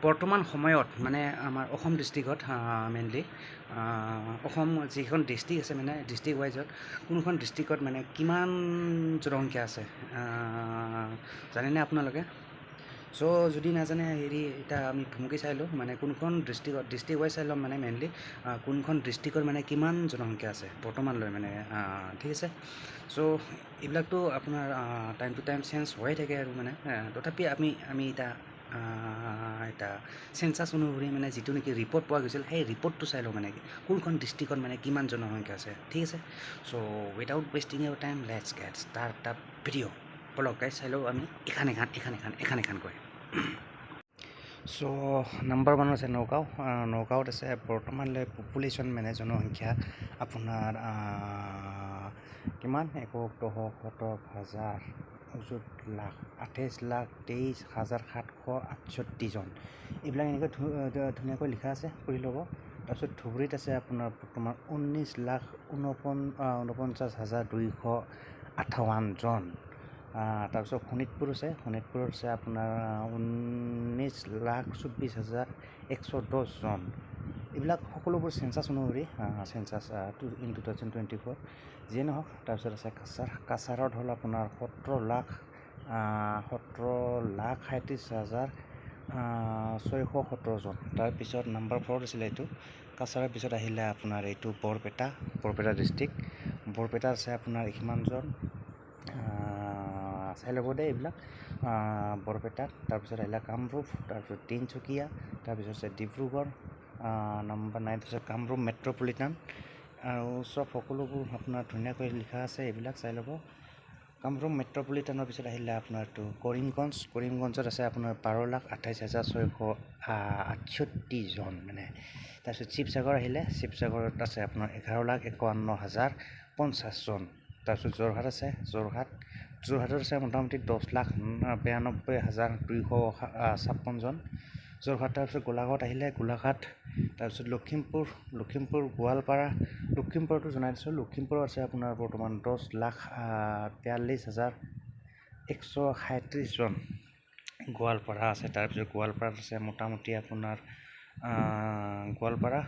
বৰ্তমান সময়ত মানে আমাৰ অসম ডিষ্ট্ৰিক্টত মেইনলি অসম যিখন ডিষ্ট্ৰিক্ট আছে মানে ডিষ্ট্ৰিক্ট ৱাইজত কোনখন ডিষ্ট্ৰিক্টত মানে কিমান জনসংখ্যা আছে জানেনে আপোনালোকে? চ' যদি নাজানে হেৰি এতিয়া আমি ভুমুকি চাই লওঁ মানে কোনখন ডিষ্ট্ৰিক্ট ৱাইজ চাই ল'ম মানে মেইনলি কোনখন ডিষ্ট্ৰিক্টত মানে কিমান জনসংখ্যা আছে বৰ্তমানলৈ মানে ঠিক আছে। চ' এইবিলাকতো আপোনাৰ টাইম টু টাইম চেঞ্জ হৈয়ে থাকে আৰু মানে তথাপি আমি এতিয়া চেঞ্চাছ অনুসৰি মানে যিটো নেকি ৰিপৰ্ট পোৱা গৈছিল সেই ৰিপৰ্টটো চাই লওঁ মানে কোনখন ডিষ্ট্ৰিক্টত মানে কিমান জনসংখ্যা আছে ঠিক আছে। So' without wasting your time let's get start the video'. বলক গাইজ চাই লওঁ আমি এখান চ' নাম্বাৰ 1 আছে নগাঁও। নগাঁৱত আছে বৰ্তমানলৈ পপুলেশ্যন মানে জনসংখ্যা আপোনাৰ কিমান 1,17,27,23,768 জন এইবিলাক এনেকৈ ধুনীয়াকৈ লিখা আছে পঢ়ি ল'ব। তাৰপিছত ধুবুৰীত আছে আপোনাৰ বৰ্তমান 19,49,258 জন। তাৰপিছত শোণিতপুৰত আছে আপোনাৰ 19,24,110 জন। এইবিলাক সকলোবোৰ চেঞ্চাছ অনুসৰি চেঞ্চাছ ইন 2024 যিয়ে নহওক। তাৰপিছত আছে কাছাৰত হ'ল আপোনাৰ 17,37,617 জন। তাৰপিছত নাম্বাৰ 4 আছিলে এইটো কাছাৰৰ পিছত আহিলে আপোনাৰ এইটো বৰপেটা ডিষ্ট্ৰিক্ট। বৰপেটাত আছে আপোনাৰ কিমান জন চাই ল'ব দেই এইবিলাক বৰপেটাত। তাৰপিছত আহিলে কামৰূপ, তাৰপিছত তিনিচুকীয়া, তাৰপিছত আছে ডিব্ৰুগড়, নাম্বাৰ 9 আছে কামৰূপ মেট্ৰ'পলিটান। আৰু সকলোবোৰ আপোনাৰ ধুনীয়াকৈ লিখা আছে এইবিলাক চাই ল'ব। কামৰূপ মেট্ৰ'পলিটানৰ পিছত আহিলে আপোনাৰ এইটো কৰিমগঞ্জত আছে আপোনাৰ 12,28,668 জন মানে। তাৰপিছত শিৱসাগৰ আহিলে শিৱসাগৰত আছে আপোনাৰ 11,51,050 জন। তাৰপিছত যোৰহাট আছে যোৰহাটত আছে মোটামুটি 10,92,256 জন যোৰহাট। তাৰপিছত গোলাঘাট আহিলে গোলাঘাট। তাৰপিছত লখিমপুৰ লখিমপুৰতো জনাই দিছোঁ। লখিমপুৰত আছে আপোনাৰ বৰ্তমান 10,42,137 জন। গোৱালপাৰা আছে। তাৰপিছত গোৱালপাৰাত আছে মোটামুটি আপোনাৰ গোৱালপাৰা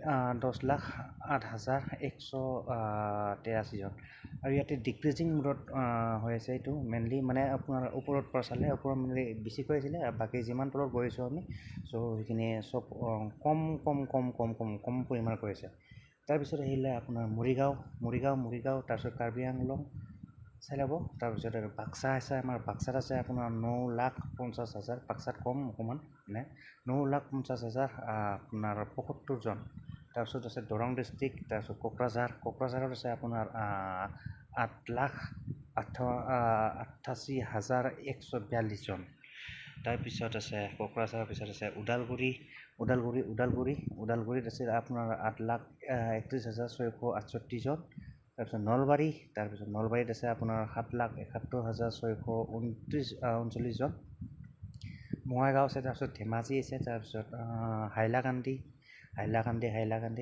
10,08,183 জন। আৰু ইয়াতে ডিক্ৰিজিং মোডত হৈ আছে এইটো মেইনলি মানে আপোনাৰ ওপৰত পৰা চালে ওপৰত মানে বেছিকৈ আছিলে বাকী যিমান তলত গৈছোঁ আমি চ' সেইখিনি চব কম পৰিমাণৰ কৰিছে। তাৰপিছত আহিলে আপোনাৰ মৰিগাঁও তাৰপিছত কাৰ্বি আংলং চাই ল'ব। তাৰপিছত আৰু বাক্সা আছে আমাৰ বাক্সাত আছে আপোনাৰ 9,50,000 বাক্সাত কম অকণমান মানে 9,50,000 আপোনাৰ 75 জন। তাৰপিছত আছে দৰং ডিষ্ট্ৰিক্ট। তাৰপিছত কোকৰাঝাৰত আছে আপোনাৰ 8,88,142 জন। তাৰপিছত আছে কোকৰাঝাৰৰ পিছত আছে ওদালগুৰিত আছে আপোনাৰ 8,31,668 জন। তাৰপিছত নলবাৰীত আছে আপোনাৰ 7,71,639 জন। বঙাইগাঁও আছে। তাৰপিছত ধেমাজি আছে। তাৰপিছত হাইলাকান্দি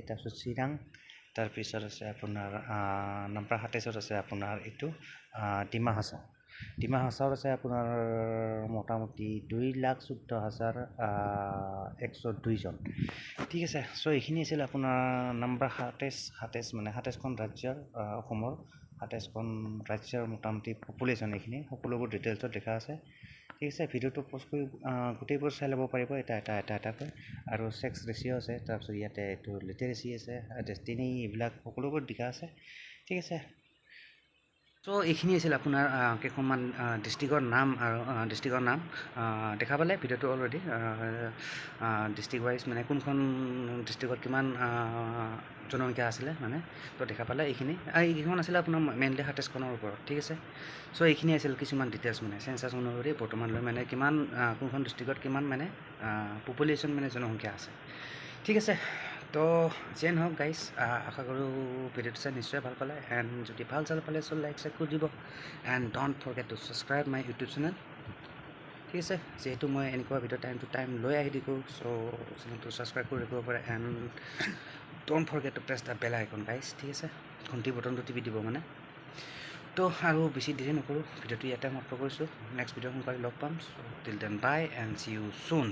তাৰপিছত চিৰাং। তাৰপিছত আছে আপোনাৰ নাম্বাৰ 27 আছে আপোনাৰ এইটো ডিমা হাছাওত আছে আপোনাৰ মোটামুটি 2,14,102 জন। ঠিক আছে। চ' এইখিনি আছিল আপোনাৰ নাম্বাৰ 27 মানে 27খন ৰাজ্যৰ অসমৰ 27খন ৰাজ্যৰ মোটামুটি পপুলেশ্যন এইখিনি সকলোবোৰ ডিটেইলছত দেখা আছে। ঠিক আছে। ভিডিঅ'টো প'জ কৰি গোটেইবোৰ চাই ল'ব পাৰিব এটাকৈ। আৰু ছেক্স ৰেচিঅ' আছে। তাৰপিছত ইয়াতে এইটো লিটাৰেচি আছে ডেষ্টিনি এইবিলাক সকলোবোৰ দেখা আছে। ঠিক আছে। চ' এইখিনি আছিল আপোনাৰ কেইখনমান ডিষ্ট্ৰিক্টৰ নাম দেখা পালে ভিডিঅ'টো অলৰেডি ডিষ্ট্ৰিক্ট ৱাইজ মানে কোনখন ডিষ্ট্ৰিক্টত কিমান জনসংখ্যা আছিলে মানে তো দেখা পালে এইকেইখন আছিলে আপোনাৰ মেইনলি 27খনৰ ওপৰত। ঠিক আছে। চ' এইখিনি আছিল কিছুমান ডিটেইলছ মানে চেঞ্চাছ অনুসৰি বৰ্তমানলৈ মানে কিমান কোনখন ডিষ্ট্ৰিক্টত কিমান মানে পপুলেশ্যন মানে জনসংখ্যা আছে। ঠিক আছে। তো যিয়ে নহওক গাইজ আশা কৰোঁ ভিডিঅ'টো চাই নিশ্চয় ভাল পালে। এণ্ড যদি ভাল পালে চ' লাইক কৰি দিব। And don't forget two subscribe my YouTube channel. ঠিক আছে। যিহেতু মই এনেকুৱা ভিডিঅ' টাইম টু টাইম লৈ আহি থাকোঁ চ' চেনেলটো ছাবস্ক্ৰাইব কৰি ৰাখিব পাৰে। And don't forget to press the bell icon guys. ঠিক আছে। ঘণ্টি বটনটো টিপি দিব মানে তো আৰু বেছি দেৰি নকৰোঁ, ভিডিঅ'টো ইয়াতে সমাপ্ত কৰিছোঁ। নেক্সট ভিডিঅ' সোনকালে লগ পাম। Till then bye and see you চুন।